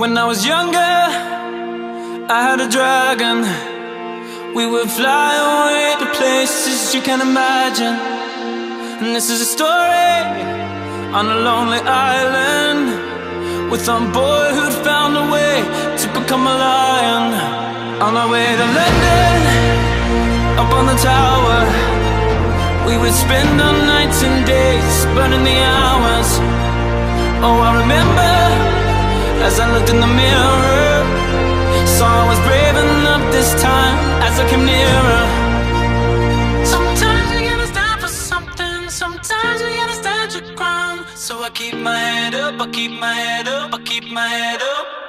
When I was younger, I had a dragon. We would fly away to places you can't imagine. And this is a story on a lonely island, with some boy who'd found a way to become a lion. On our way to London, up on the tower, we would spend our nights and days burning the hours. Oh, I remember as I looked in the mirror, saw I was brave enough this time as I came nearer. Sometimes you gotta stand for something, sometimes you gotta stand your ground. So I keep my head up, I keep my head up, I keep my head up.